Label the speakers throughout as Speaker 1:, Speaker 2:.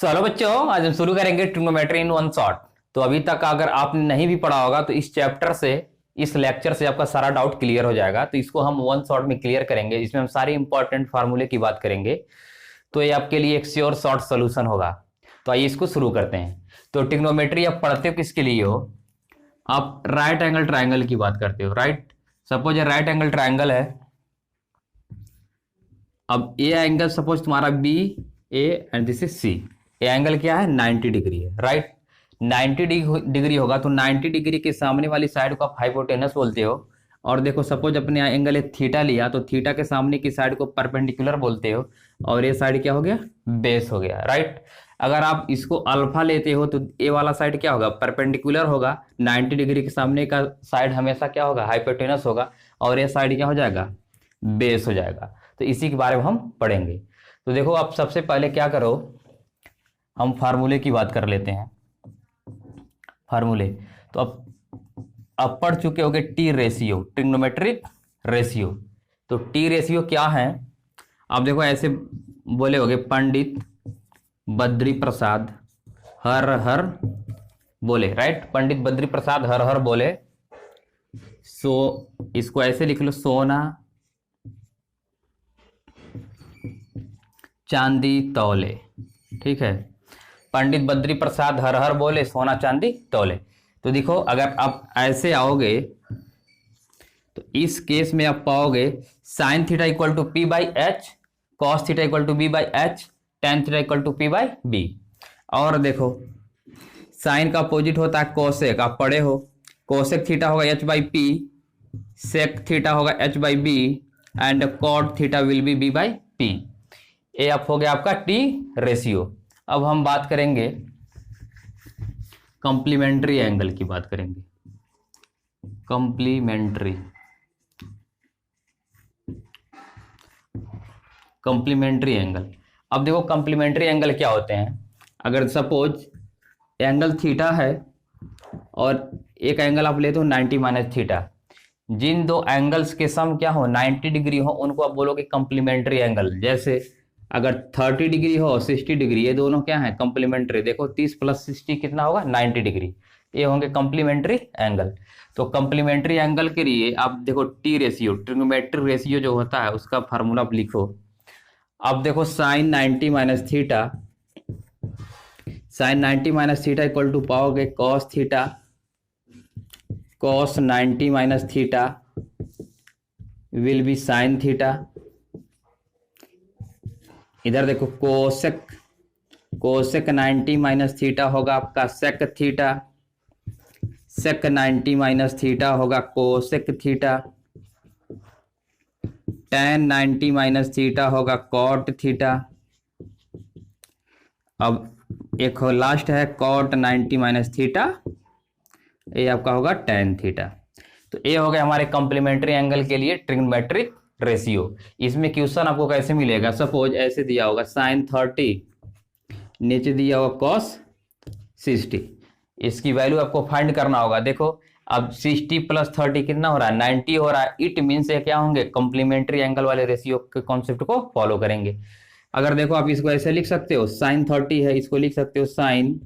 Speaker 1: Hello बच्चों, आज हम शुरू करेंगे ट्रिग्नोमेट्री इन वन शॉट। तो अभी तक अगर आपने नहीं भी पढ़ा होगा तो इस चैप्टर से, इस लेक्चर से आपका सारा डाउट क्लियर हो जाएगा। तो इसको हम वन शॉट में क्लियर करेंगे, इसमें हम सारे इंपॉर्टेंट फार्मूले की बात करेंगे। तो ये आपके लिए एक श्योर शॉर्ट सोल्यूशन होगा। तो आइए इसको शुरू करते हैं। तो ट्रिग्नोमेट्री आप पढ़ते हो किसके लिए हो? आप राइट एंगल ट्राइंगल की बात करते हो, राइट। सपोज ये राइट एंगल ट्राइंगल है। अब ए एंगल सपोज तुम्हारा B A and this is C. ये एंगल क्या है? 90 डिग्री है, राइट। 90 डिग्री होगा तो 90 डिग्री के सामने वाली साइड को आप हाइपोटेनस बोलते हो। और देखो सपोज अपने एंगल एक थीटा लिया तो थीटा के सामने की साइड को परपेंडिकुलर बोलते हो। और ये साइड क्या हो गया? बेस हो गया, राइट। अगर आप इसको अल्फा लेते हो तो ए वाला साइड क्या होगा? परपेंडिकुलर होगा। 90 डिग्री के सामने का साइड हमेशा क्या होगा? हाइपोटेनस होगा। और ये साइड क्या हो जाएगा? बेस हो जाएगा। तो इसी के बारे में हम पढ़ेंगे। तो देखो आप सबसे पहले क्या करो, हम फार्मूले की बात कर लेते हैं। फार्मूले तो अब पढ़ चुके होगे टी रेशियो, ट्रिग्नोमेट्रिक रेशियो। तो टी रेशियो क्या है? आप देखो ऐसे बोले होगे, पंडित बद्री प्रसाद हर हर बोले, राइट। पंडित बद्री प्रसाद हर हर बोले। सो इसको ऐसे लिख लो, सोना चांदी तौले, ठीक है। पंडित बद्री प्रसाद हर हर बोले, सोना चांदी तौले। तो देखो अगर आप ऐसे आओगे तो इस केस में आप पाओगे sine theta equal to P by H, cos theta equal to B by H, tan theta equal to P by B. और देखो साइन का अपोजिट होता है कोसेक, आप पढ़े हो। कोसेक थीटा होगा H by P, sec theta होगा H by B and cot theta will be B by P. ये आप हो गया आपका टी रेशियो। अब हम बात करेंगे कॉम्प्लीमेंट्री एंगल की बात करेंगे। Complementary angle. अब देखो कॉम्प्लीमेंट्री एंगल क्या होते हैं। अगर सपोज एंगल थीटा है और एक एंगल आप लेते हो 90 माइनस थीटा, जिन दो एंगल्स के सम क्या हो? 90 डिग्री हो, उनको आप बोलोगे कॉम्प्लीमेंट्री एंगल। जैसे अगर 30 डिग्री हो 60 डिग्री, ये दोनों क्या है? कॉम्प्लीमेंट्री। देखो 30 प्लस 60 कितना होगा? 90 डिग्री। ये होंगे कॉम्प्लीमेंट्री एंगल। तो कॉम्प्लीमेंट्री एंगल के लिए आप देखो टी रेशियो, ट्रिग्नोमेट्रिक रेशियो जो होता है उसका फार्मूला आप लिखो। अब देखो sine 90 minus theta, sine 90 minus theta equal to पाओगे cos theta, cos 90 minus theta will be sine theta. इधर देखो कोसेक, कोसेक 90 माइनस थीटा होगा आपका sec theta, sec 90 minus theta होगा cosec theta, ten 90 minus theta होगा cot theta. अब एक last है कॉट 90 माइनस थीटा, ये आपका होगा टेन थीटा। तो ये हो गया हमारे कॉम्प्लीमेंट्री एंगल के लिए ट्रिग्नोमेट्रिक रेशियो। इसमें क्वेश्चन आपको कैसे मिलेगा? सपोज ऐसे दिया होगा साइन 30, नीचे दिया होगा कॉस 60। इसकी वैल्यू आपको फाइंड करना होगा। देखो अब 60 प्लस 30 कितना हो रहा है? 90 हो रहा है। इट मीन्स ये क्या होंगे? कॉम्प्लीमेंट्री एंगल वाले रेशियो के कॉन्सेप्ट को फॉलो करेंगे। अगर देखो आप इसको ऐसे लिख सकते हो, साइन 30 है, इसको लिख सकते हो साइन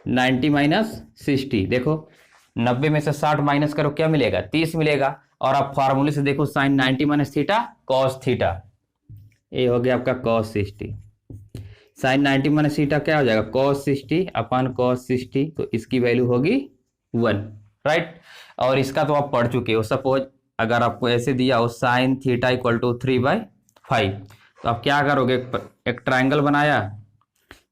Speaker 1: 90 माइनस 60। देखो 90 में से 60 माइनस करो, क्या मिलेगा? 30 मिलेगा। और आप फार्मूले से देखो sine 90 minus theta cos theta, ये हो गया आपका कॉस 60। साइन 90 माइनस थीटा क्या हो जाएगा? कॉस 60 अपन कॉस 60। तो इसकी वैल्यू होगी 1, राइट। और इसका तो आप पढ़ चुके हो। सपोज अगर आपको ऐसे दिया हो साइन थीटा इक्वल टू 3/5, तो आप क्या करोगे? एक ट्राइंगल बनाया।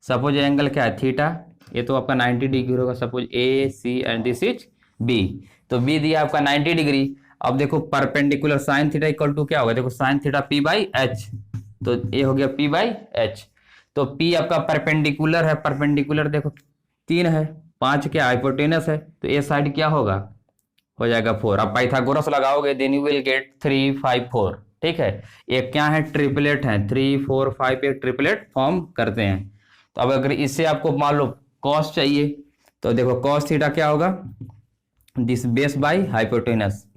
Speaker 1: सपोज एंगल क्या है? थीटा। ये तो आपका 90 डिग्री होगा। Suppose A C and this is B. तो बी दिया आपका 90 डिग्री। अब देखो perpendicular sine theta equal to क्या होगा? देखो sine theta P by H, तो ये हो गया पी बाई एच। तो पी आपका परपेंडिकुलर है, परपेंडिकुलर देखो 3 है, 5 क्या हाइपोटेनस है, तो ये साइड क्या होगा? हो जाएगा 4। आप पाइथागोरस लगाओगे देन यू विल गेट 3 5 4, ठीक है। एक क्या है? ट्रिपलेट है, 3 4 5 एक ट्रिपलेट फॉर्म करते हैं। तो अब अगर इससे आपको मान लो कॉस चाहिए, तो देखो कॉस थीटा क्या होगा? This base by hypotenuse.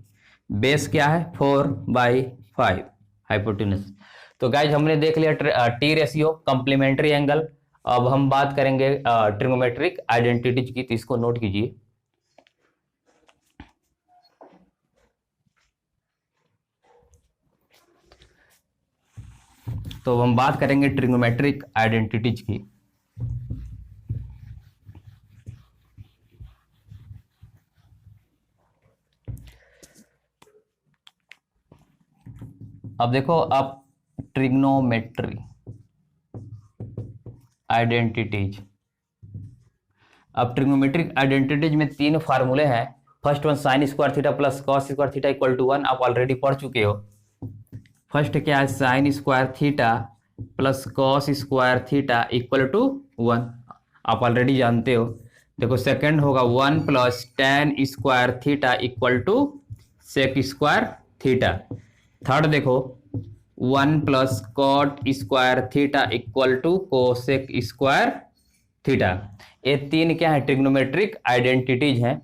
Speaker 1: Base क्या है? 4/5 हाइपोटेनस। तो गाइज हमने देख लिया टी रेशियो, कॉम्प्लीमेंट्री एंगल। अब हम बात करेंगे ट्रिग्नोमेट्रिक आइडेंटिटीज की, तो इसको नोट कीजिए। तो हम बात करेंगे ट्रिग्नोमेट्रिक आइडेंटिटीज की। अब देखो, अब ट्रिग्नोमेट्री आइडेंटिटीज, अब ट्रिग्नोमेट्रिक आइडेंटिटीज में 3 फार्मूले हैं। First one sine square theta plus cos square theta equal to 1, आप ऑलरेडी पढ़ चुके हो। फर्स्ट क्या है, sine square theta plus cos square theta equal to 1, आप ऑलरेडी जानते हो। देखो सेकंड होगा 1 plus tan square theta equal to sec square theta. Third देखो 1 plus cot square theta equal to cosec square theta. ये 3 क्या है, ट्रिग्नोमेट्रिक आइडेंटिटीज हैं।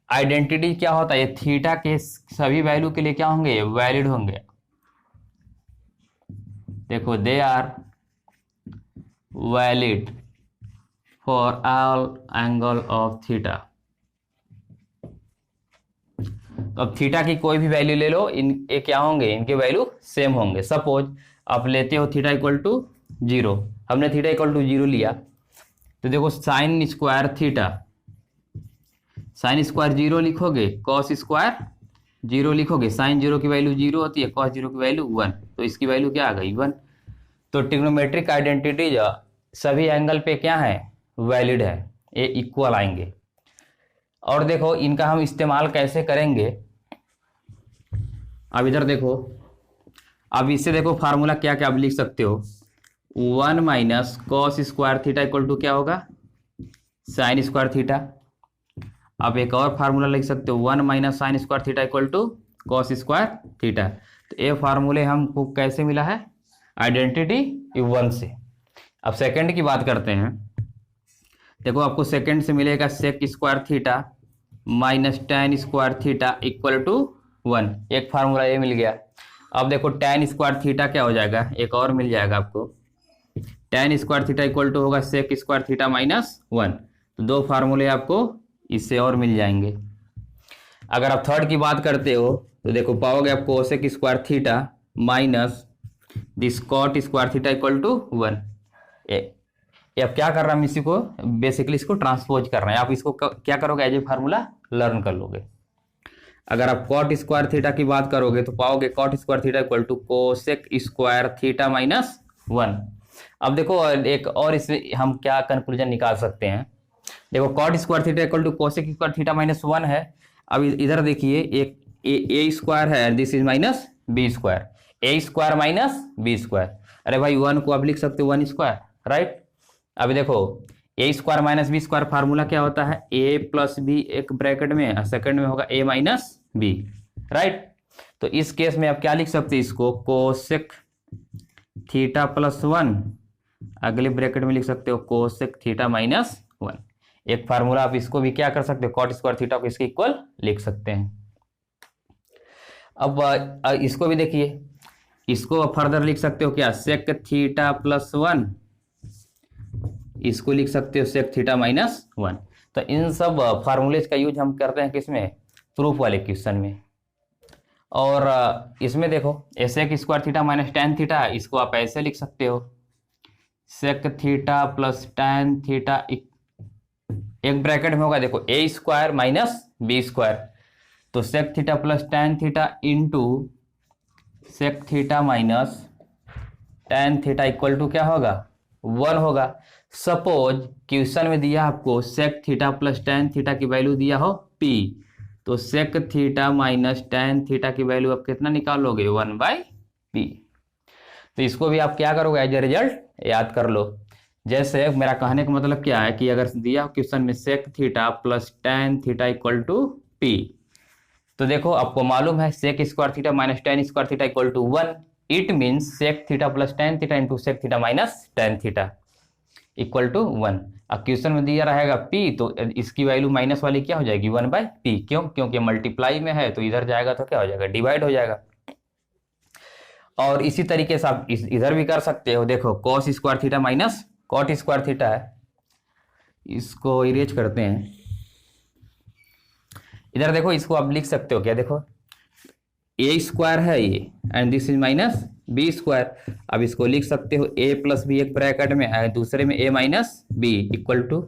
Speaker 1: आइडेंटिटी क्या होता है, ये थीटा के सभी वैल्यू के लिए क्या होंगे, वैलिड होंगे। देखो they are valid for all angle of theta. तो अब थीटा की कोई भी वैल्यू ले लो, ये क्या होंगे, इनके वैल्यू सेम होंगे। सपोज आप लेते हो थीटा इक्वल टू 0, हमने थीटा इक्वल टू 0 लिया, तो देखो sign square theta, sine square 0 लिखोगे, कॉस स्क्वायर 0 लिखोगे, साइन 0 की वैल्यू 0 होती है, कॉस 0 की वैल्यू 1, तो इसकी वैल्यू क्या आ गई 1। तो ट्रिग्नोमेट्रिक आइडेंटिटीज सभी एंगल पे क्या है, वैलिड है, ये इक्वल आएंगे। और देखो इनका हम इस्तेमाल कैसे करेंगे, अब इधर देखो, अब इससे देखो फार्मूला क्या क्या आप लिख सकते हो। 1 minus cos square theta equal to क्या होगा, साइन स्क्वायर थीटा। अब एक और फार्मूला लिख सकते हो, 1 minus sine square theta equal to cos square theta. तो ये फार्मूले हमको कैसे मिला है, आइडेंटिटी 1 से। अब सेकंड की बात करते हैं। देखो आपको सेकंड से मिलेगा sec square theta minus tan square theta equal to 1, एक फार्मूला ये मिल गया। अब देखो टेन स्क्वायर थीटा क्या हो जाएगा, एक और मिल जाएगा आपको, tan square theta equal to होगा सेक स्क्वायर थीटा माइनस 1। तो 2 फार्मूले आपको इससे और मिल जाएंगे। अगर आप थर्ड की बात करते हो तो देखो पाओगे आप cosec square theta minus this cot square theta equal to 1। ये अब क्या कर रहा है, हम इसी को बेसिकली इसको ट्रांसपोज कर रहे हैं। आप इसको क्या करोगे, एज ए फार्मूला लर्न कर लोगे। अगर आप कॉट स्क्वायर थीटा की बात करोगे तो पाओगे cot square theta equal to cosec square theta minus 1। अब देखो एक और इसमें हम क्या कंक्लूजन निकाल सकते हैं। देखो cot square theta equal to cosec square theta minus 1 है। अब इधर देखिए एक ए स्क्वायर है, this is minus B square, A square minus B square. अरे भाई 1 को आप लिख सकते हो 1 स्क्वायर, राइट। अभी देखो A square minus B square formula क्या होता है, ए प्लस बी एक ब्रैकेट में और सेकंड में होगा ए माइनस बी, राइट। तो इस केस में आप क्या लिख सकते हैं, इसको कोसेक थीटा प्लस 1, अगले ब्रैकेट में लिख सकते हो कोसेक थीटा माइनस 1। एक फार्मूला आप इसको भी क्या कर सकते हो, कॉट स्क्वायर थीटा को इसके इक्वल लिख सकते हैं। अब इसको भी देखिए, इसको फर्दर लिख सकते हो क्या, सेक थीटा प्लस 1, इसको लिख सकते हो सेक थीटा माइनस 1। तो इन सब फार्मूलेज का यूज हम करते हैं किसमें, प्रूफ वाले क्वेश्चन में। और इसमें देखो sec square theta minus tan theta, इसको आप ऐसे लिख सकते हो, sec theta plus tan theta, एक ब्रैकेट में होगा देखो A square minus B square, तो sec theta plus tan theta into sec theta minus tan theta equal to क्या होगा, 1 होगा। सपोज क्वेश्चन में दिया आपको sec theta plus tan theta की वैल्यू दिया हो p, तो sec theta minus tan theta की वैल्यू आप कितना निकालोगे, 1/p। तो इसको भी आप क्या करोगे, एज ए रिजल्ट याद कर लो। जैसे मेरा कहने का मतलब क्या है कि अगर दिया क्वेश्चन में sec theta plus tan theta equal to p, तो देखो आपको मालूम है sec square theta minus tan square theta equal to 1, it means sec theta plus tan theta into sec theta minus tan theta equal to 1। अब question में दिया रहेगा p, तो इसकी वैल्यू माइनस वाली क्या हो जाएगी, 1/p। क्यों, क्योंकि मल्टीप्लाई में है, तो इधर जाएगा तो क्या हो जाएगा, डिवाइड हो जाएगा। और इसी तरीके से आप इधर भी कर सकते हो। देखो cos square theta minus cot square theta है, इसको इरेज करते हैं। इधर देखो, इसको आप लिख सकते हो क्या, देखो ए स्क्वायर है ये and this is minus B square. अब इसको लिख सकते हो ए प्लस बी एक ब्रैकेट में है, दूसरे में A minus B equal to,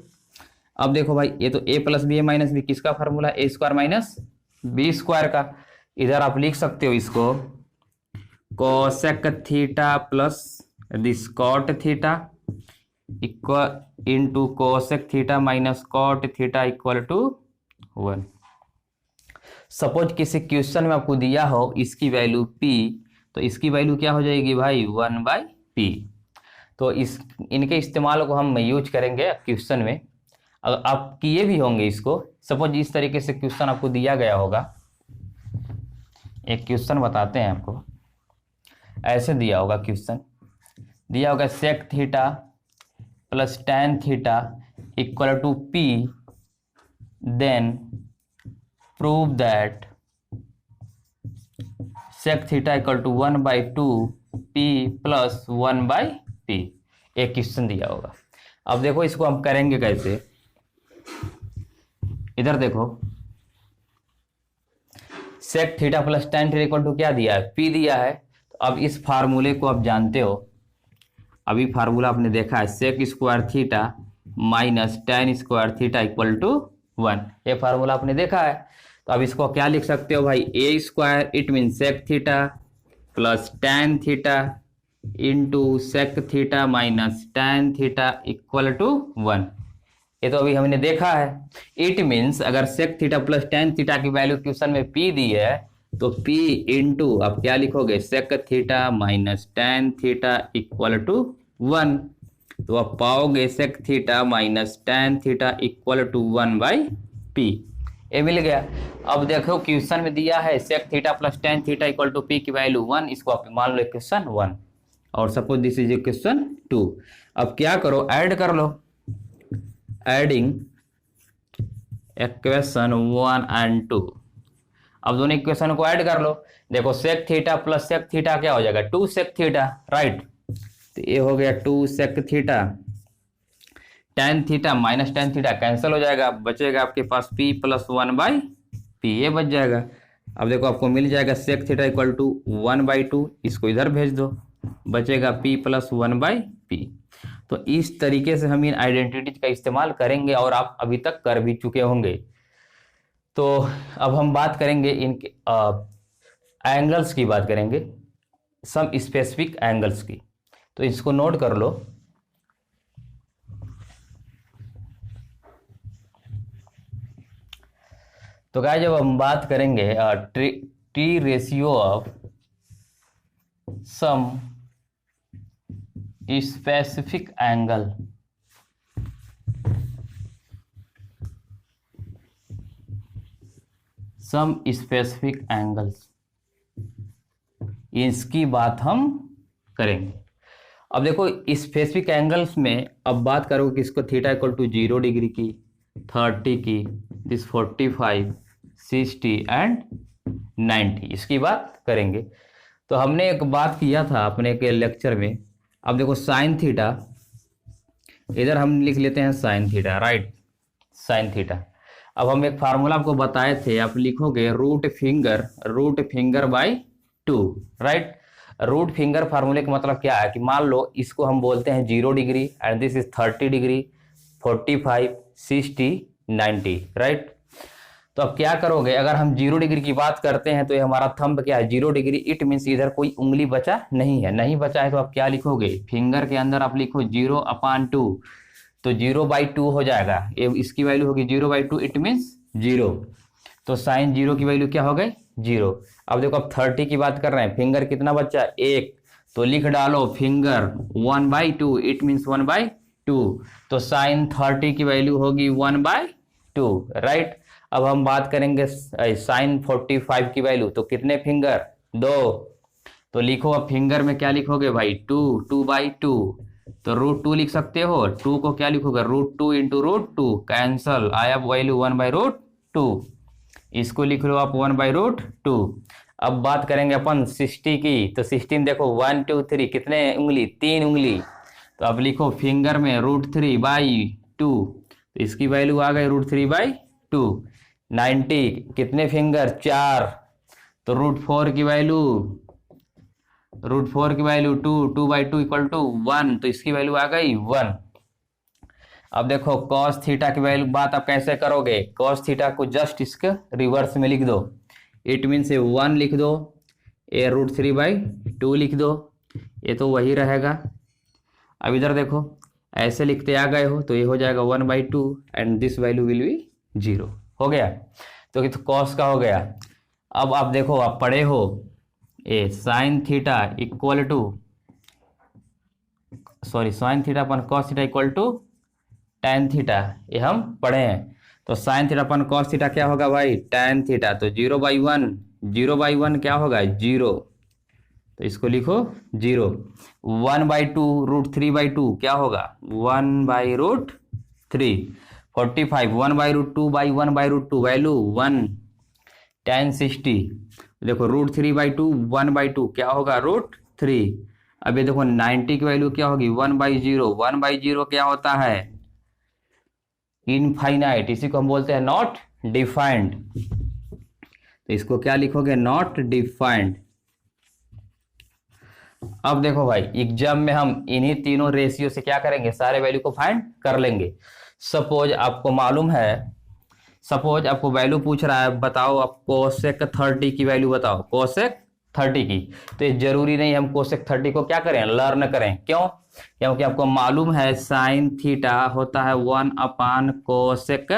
Speaker 1: अब देखो भाई ये तो A plus B A minus B किसका formula, A square minus B square का। इधर आप लिख सकते हो इसको cosec theta plus this cot theta equal into cosec theta minus cot theta equal to 1। Suppose किसी क्वेश्चन में आपको दिया हो इसकी वैल्यू p, तो इसकी वैल्यू क्या हो जाएगी भाई 1/p। तो इनके इस्तेमाल को हम यूज करेंगे क्वेश्चन में। अगर आप किए भी होंगे इसको, सपोज इस तरीके से क्वेश्चन आपको दिया गया होगा, एक क्वेश्चन बताते हैं आपको, ऐसे दिया होगा क्वेश्चन, दिया होगा sec theta plus tan theta equal to p, then prove that sec theta equal to 1/2 p plus 1/p, एक क्वेश्चन दिया होगा। अब देखो इसको हम करेंगे कैसे, इधर देखो sec theta plus tan theta equal to क्या दिया है, p दिया है। तो अब इस फार्मूले को आप जानते हो, अभी फार्मूला आपने देखा है sec square theta minus tan square theta equal to 1, ये फार्मूला आपने देखा है। तो अब इसको क्या लिख सकते हो भाई, A square it mean sec theta plus tan theta into sec theta minus tan theta equal to 1। ये तो अभी हमने देखा है। इट मीन्स अगर sec theta plus tan theta की वैल्यू क्वेश्चन में p दी है, तो p इंटू आप क्या लिखोगे sec theta minus tan theta equal to 1। तो आप पाओगे sec theta minus tan theta equal to 1/p, ये मिल गया। अब देखो क्वेश्चन में दिया है sec theta plus tan theta equal to p की वैल्यू 1, इसको आप मान लो क्वेश्चन 1 और सपोज दिस इज क्वेश्चन 2। अब क्या करो, ऐड कर लो, एडिंग इक्वेशन 1 एंड 2। अब दोनों इक्वेशन को ऐड कर लो, देखो sec theta plus sec theta क्या हो जाएगा 2 सेक थीटा, राइट। तो ये हो गया 2 sec theta, tan theta minus tan theta cancel हो जाएगा, बचेगा आपके पास p प्लस 1/p, ये बच जाएगा। अब देखो आपको मिल जाएगा सेक थीटा इक्वल टू 1/2, इसको इधर भेज दो, बचेगा p प्लस 1/p। तो इस तरीके से हम इन आइडेंटिटीज का इस्तेमाल करेंगे और आप अभी तक कर भी चुके होंगे। तो अब हम बात करेंगे इनके एंगल्स की बात करेंगे, सम स्पेसिफिक एंगल्स की। तो इसको नोट कर लो, तो गाइस जब हम बात करेंगे T ratio of some specific angle, some specific angles, इसकी बात हम करेंगे। अब देखो स्पेसिफिक एंगल्स में अब बात करो कि इसको थीटा इक्वल टू 0 डिग्री की, 30 की, दिस 45, 60 एंड 90, इसकी बात करेंगे। तो हमने एक बात किया था अपने के लेक्चर में। अब देखो साइन थीटा, इधर हम लिख लेते हैं sine theta, right, sine theta. अब हम एक फार्मूला आपको बताए थे, आप लिखोगे root finger by 2, right. Root finger फार्मूले का मतलब क्या है कि मान लो इसको हम बोलते हैं 0 degree and this is 30 degree, 45, 60, 90, right. तो अब क्या करोगे, अगर हम 0 डिग्री की बात करते हैं तो ये हमारा थंब क्या है 0 डिग्री, इट मीन्स इधर कोई उंगली बचा नहीं है, नहीं बचा है तो आप क्या लिखोगे, फिंगर के अंदर आप लिखो 0/2, तो 0/2 हो जाएगा, ये इसकी वैल्यू होगी 0/2, इट मीन्स 0। तो साइन 0 की वैल्यू क्या हो गई 0। अब देखो अब 30 की बात कर रहे हैं, फिंगर कितना बच्चा 1, तो लिख डालो फिंगर 1/2, इट मीन्स 1/2, तो साइन 30 की वैल्यू होगी 1/2, राइट। अब हम बात करेंगे साइन 45 की वैल्यू, तो कितने फिंगर 2, तो लिखो अब फिंगर में क्या लिखोगे भाई 2/2, तो √2 लिख सकते हो, 2 को क्या लिखोगे √2 इंटू √2, कैंसल, आया वैल्यू 1/√2, इसको लिख लो आप 1/√2। अब बात करेंगे अपन 60 की, तो 16 देखो 1 2 3 कितने उंगली 3 उंगली, तो अब लिखो फिंगर में √3/2, तो इसकी वैल्यू आ गई √3/2। 90 कितने फिंगर? 4, तो √4 की वैल्यू 2, 2/2 इक्वल टू 1, तो इसकी वैल्यू आ गई 1। अब देखो cos थीटा की वैल्यू बात आप कैसे करोगे? cos थीटा को जस्ट इसके रिवर्स में लिख दो। इट मीन से 1 लिख दो, ए √3/2 लिख दो, ये तो वही रहेगा। अब इधर देखो ऐसे लिखते आ गए हो तो ये हो जाएगा 1/2 and this value will be 0। हो गया, तो cos का हो गया। अब आप देखो, आप पढ़े हो ए sin theta equal to sin theta upon cos theta equal to tan theta, ये हम पढ़े हैं। तो sin theta upon cos theta क्या होगा भाई? tan theta. तो 0/1, 0/1 क्या होगा? 0, तो इसको लिखो 0। 1/2 √3/2 क्या होगा? 1/√3। 45 1/√2/1/2 वैल्यू 1। tan 60 देखो √3/2 1/2 क्या होगा? √3। अब ये देखो 90 की वैल्यू क्या होगी? 1/0। 1/0 क्या होता है? इनफाइनाइट, इसी को हम बोलते हैं नॉट डिफाइंड। तो इसको क्या लिखोगे? Not defined. अब देखो भाई एग्जाम में हम इन्हीं तीनों रेशियो से क्या करेंगे? सारे वैल्यू को फाइंड कर लेंगे। सपोज आपको मालूम है, सपोज आपको वैल्यू पूछ रहा है, बताओ आप कोसेक 30 की वैल्यू बताओ, कोसेक 30 की। तो ये जरूरी नहीं हम कोसेक 30 को क्या करें? लर्न करें। क्यों? क्योंकि आपको मालूम है साइन थीटा होता है 1 cosec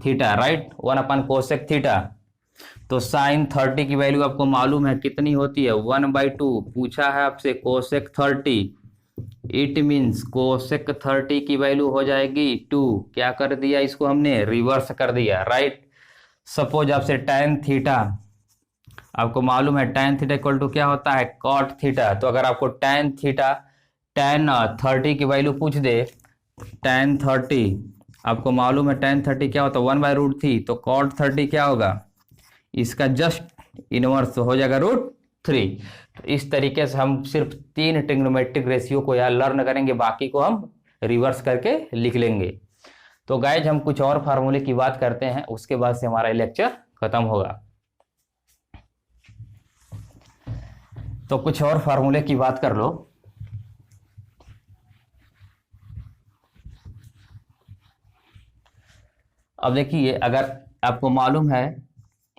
Speaker 1: theta, right? 1 cosec theta. तो साइन 30 की वैल्यू आपको मालूम है कितनी होती है? 1/2। पूछा है आपसे कोसेक 30, इट मीन्स कोसेक 30 की वैल्यू हो जाएगी 2। क्या कर दिया? इसको हमने रिवर्स कर दिया, राइट? सपोज आपसे tan थीटा, आपको मालूम है tan थीटा इक्वल टू क्या होता है? cot theta. तो अगर आपको tan थीटा tan 30 की वैल्यू पूछ दे, tan 30 आपको मालूम है tan 30 क्या होता है? 1/√3। तो cot 30 क्या होगा? इसका जस्ट इनवर्स हो जाएगा √3। तो इस तरीके से हम सिर्फ 3 ट्रिग्नोमेट्रिक रेशियो को यहाँ लर्न करेंगे, बाकी को हम रिवर्स करके लिख लेंगे। तो गाइज हम कुछ और फार्मूले की बात करते हैं, उसके बाद से हमारा लेक्चर खत्म होगा। तो कुछ और फार्मूले की बात कर लो। अब देखिए, अगर आपको मालूम है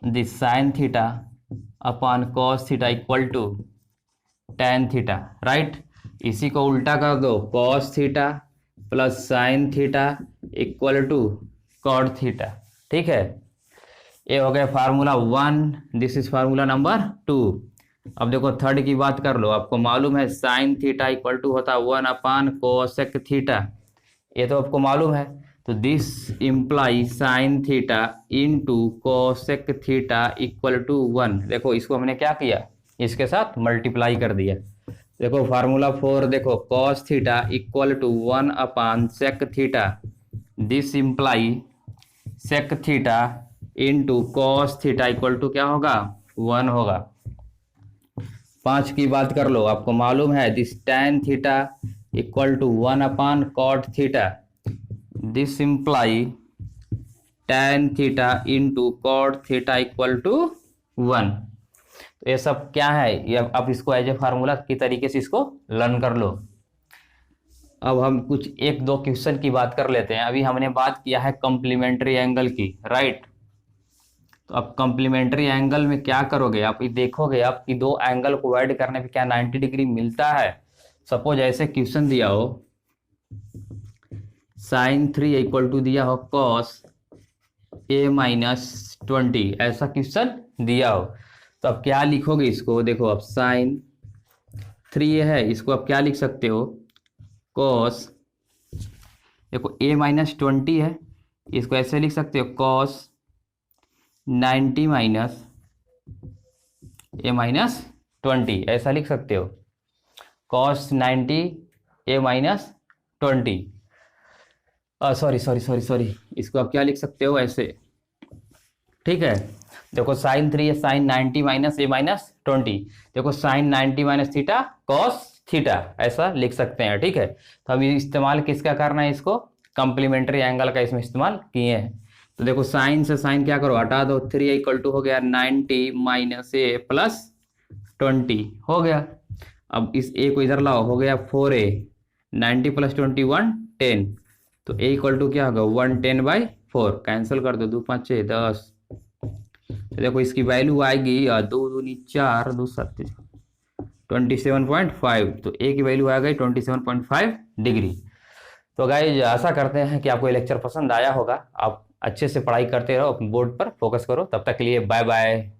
Speaker 1: this sine theta upon cos theta equal to tan theta, right? इसी को उल्टा कर दो, cos theta plus sine theta equal to cot theta, ठीक है? ये हो गया formula 1, this is formula number 2। अब देखो थर्ड की बात कर लो। आपको मालूम है साइन थीटा इक्वल टू होता है 1 कोसेक थीटा, ये तो आपको मालूम है। तो this imply sine theta into cosec theta equal to 1। देखो इसको हमने क्या किया? इसके साथ मल्टीप्लाई कर दिया। देखो फार्मूला 4 देखो, cos theta equal to 1 sec theta, this imply sec theta into cos theta equal to क्या होगा? 1 होगा। 5 की बात कर लो। आपको मालूम है this tan theta equal to 1 cot theta, this imply tan theta into cot theta equal to 1। तो ये सब क्या है? ये अब इसको एज ए फार्मूला की तरीके से इसको लर्न कर लो। अब हम कुछ 1-2 क्वेश्चन की बात कर लेते हैं। अभी हमने बात किया है कॉम्प्लीमेंट्री एंगल की, राइट? तो अब कॉम्प्लीमेंट्री एंगल में क्या करोगे? आप देखोगे आपकी 2 एंगल को ऐड करने पे क्या 90 डिग्री मिलता है। सपोज ऐसे क्वेश्चन दिया हो, sin 3 इक्वल टू दिया हो cos a माइनस 20, ऐसा क्वेश्चन दिया हो तो अब क्या लिखोगे इसको? देखो अब sin 3 है, इसको आप क्या लिख सकते हो? cos, देखो a माइनस 20 है, इसको ऐसे लिख सकते हो cos 90 माइनस a माइनस 20, ऐसा लिख सकते हो cos 90 a माइनस 20। सॉरी, इसको आप क्या लिख सकते हो? ऐसे, ठीक है? देखो sin 3 है sin 90 माइनस a माइनस 20। देखो sin 90 minus theta cos theta ऐसा लिख सकते हैं, ठीक है। तो अभी इस्तेमाल किसका करना है, इसको कंप्लीमेंट्री एंगल का इसमें इस्तेमाल किए हैं। तो देखो साइन से साइन क्या करो, हटा दो, 3 इक्वल टू हो गया 90 माइनस ए प्लस 20 हो गया। अब इस ए को इधर लाओ, हो गया 4a, 90 प्लस 21 10, तो ए इक्वल टू क्या होगा 110/4, कैंसिल कर दो, 2 5 6 10। तो देखो इसकी वैल्यू आएगी 2 दूनी 4, 2 7 27.5, तो ए की वैल्यू आ गई 27.5 डिग्री। तो गाइज आशा करते हैं कि आपको ये लेक्चर पसंद आया होगा। आप अच्छे से पढ़ाई करते रहो, अपने बोर्ड पर फोकस करो। तब तक के लिए बाय बाय।